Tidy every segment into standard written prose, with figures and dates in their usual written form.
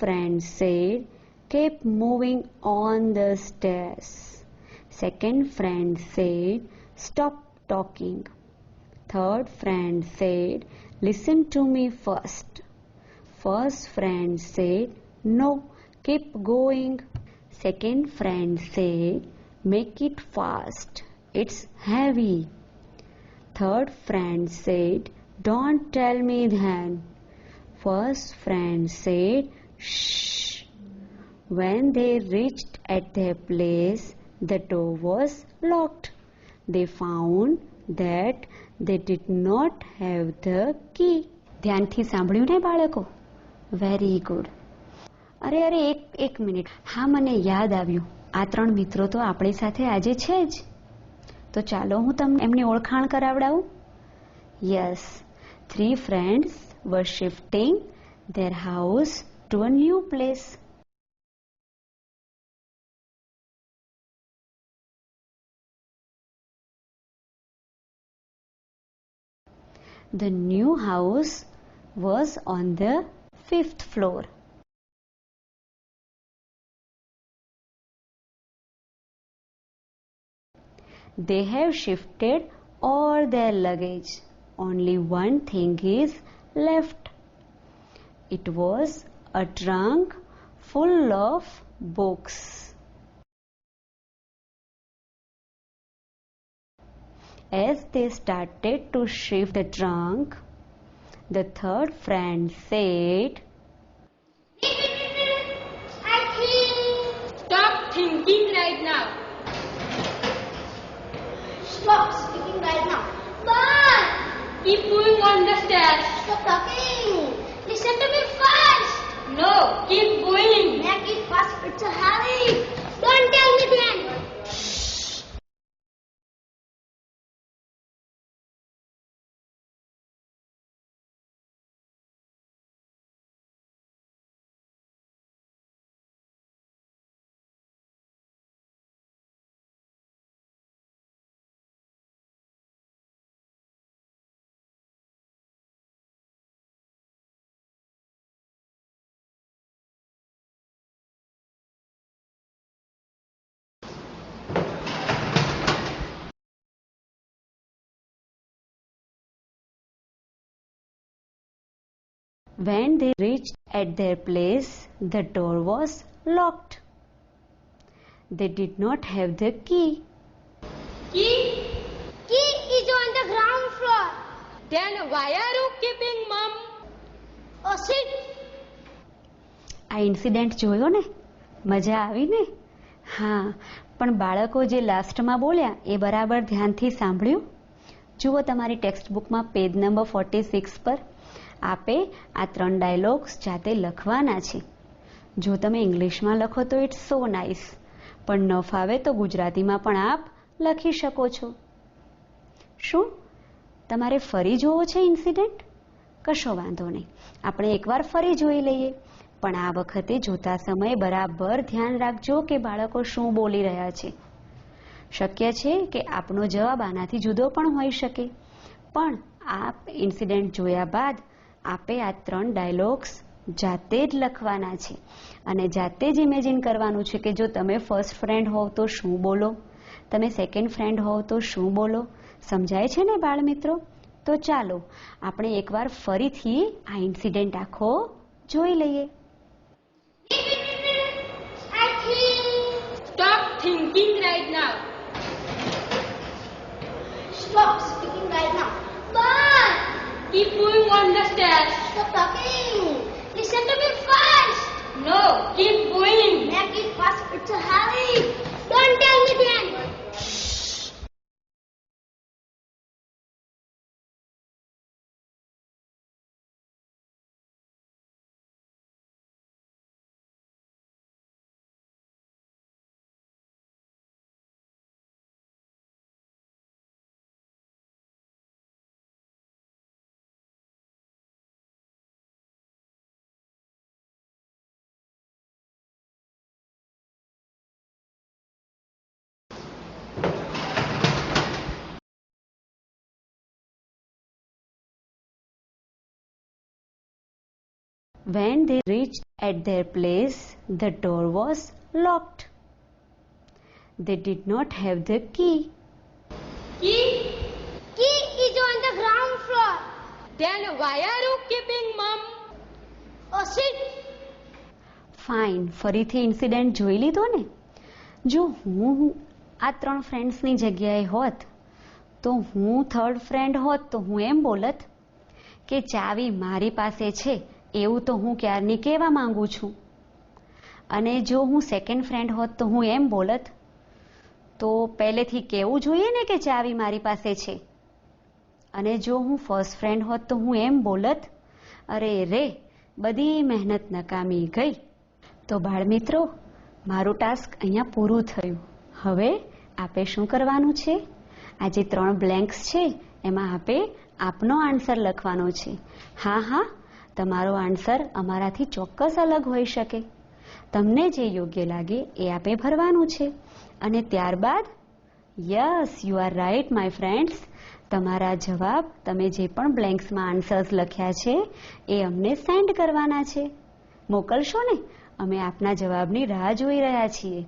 friend said, keep moving on the stairs. Second friend said, stop talking. Third friend said, listen to me first. First friend said, no, keep going. Second friend said, make it fast, it's heavy. Third friend said, don't tell me then. First friend said, shh. When they reached at their place, the door was locked. They found that they did not have the key. ધ્યાનથી સાંભળ્યું ને બાળકો? Very good. અરે એક minute. હા, મને યાદ આવ્યું, આ 3 મિત્રો તો આપણી સાથે આજે છે જ. તો ચાલો હું તમને એમની ઓળખાણ કરાવડાવું. Yes, 3 friends were shifting their house to a new place. The new house was on the 5th floor. They have shifted all their luggage. Only one thing is left. It was a trunk full of books. As they started to shift the trunk, the third friend said, I think. Stop thinking right now. Stop speaking right now. But keep moving on the stairs. Stop talking. Listen to me first. No, keep going. Make it fast. It's a hurry. Don't tell me then. when they reached at their place, the door was locked. They did not have the key. Key? Key is on the ground floor. Then why are you keeping mom? Oh, sit. આ incident જોયો ને? મજા આવી ને? હા, પણ બાળકો જે લાસ્ટમાં બોલ્યા એ બરાબર ધ્યાનથી સાંભળ્યું? જુઓ તમારી ટેક્સ્ટ બુકમાં પેજ નંબર 46 પર આપે આ 3 ડાયલોગ્સ જાતે લખવાના છે. જો તમે ઇંગ્લિશમાં લખો તો ઇટ્સ સો નાઇસ, પણ ન ફાવે તો ગુજરાતીમાં પણ આપ લખી શકો છો. શું તમારે ફરી જોવો છે ઇન્સિડન્ટ? કશો વાંધો નહીં, આપણે એકવાર ફરી જોઈ લઈએ. પણ આ વખતે જોતા સમયે બરાબર ધ્યાન રાખજો કે બાળકો શું બોલી રહ્યા છે. શક્ય છે કે આપનો જવાબ આનાથી જુદો પણ હોઈ શકે, પણ આ ઇન્સિડન્ટ જોયા બાદ આપે આ 3 ડાયલોગ્સ જાતે જ લખવાના છે અને જાતે જ ઇમેજિન કરવાનું છે કે જો તમે ફર્સ્ટ ફ્રેન્ડ હોવ તો શું બોલો, તમે સેકન્ડ ફ્રેન્ડ હોવ તો શું બોલો. સમજાય છે ને બાળ મિત્રો? તો ચાલો આપણે એકવાર ફરીથી આ ઇન્સિડન્ટ આખો જોઈ લઈએ. I think. Stop thinking right now. Stop speaking right now. But keep moving on the stairs. Stop talking. Listen to me first. No, keep going. Make it fast. It's a hurry. Don't tell me then. When they reached at their place, the door was locked. They did not have the key. Key? Key is on the ground floor. Then why are you keeping mom? Oh shit! Fine, ફરીથી incident જોઈ લીધો ને. જો હું આ 3 ફ્રેન્ડ્સની જગ્યાએ હોત તો હું થર્ડ ફ્રેન્ડ હોત તો હું એમ બોલત કે ચાવી મારી પાસે છે એવું તો હું ક્યારની કહેવા માંગુ છું. અને જો હું સેકન્ડ ફ્રેન્ડ હોત તો હું એમ બોલત તો પહેલેથી કહેવું જોઈએ ને કે ચાવી મારી પાસે છે. અને જો હું ફર્સ્ટ ફ્રેન્ડ હોત તો હું એમ બોલત અરે રે બધી મહેનત નકામી ગઈ. તો બાળમિત્રો, મારું ટાસ્ક અહીંયા પૂરું થયું. હવે આપે શું કરવાનું છે? આ જે 3 બ્લેન્ક્સ છે એમાં આપે આપનો આન્સર લખવાનો છે. હા હા, તમારો આન્સર અમારાથી ચોક્કસ અલગ હોઈ શકે. તમને જે યોગ્ય લાગે એ આપે ભરવાનું છે. અને ત્યારબાદ yes, you are right my friends, તમારા જવાબ, તમે જે પણ બ્લેન્ક્સમાં આન્સર્સ લખ્યા છે એ અમને સેન્ડ કરવાના છે. મોકલશો ને? અમે આપના જવાબની રાહ જોઈ રહ્યા છીએ.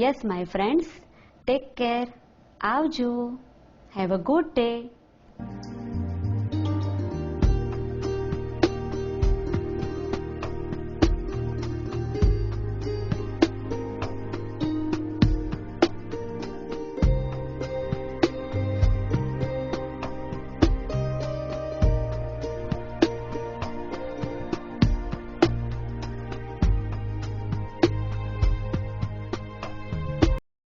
Yes my friends, take care. આવજો. Have a good day.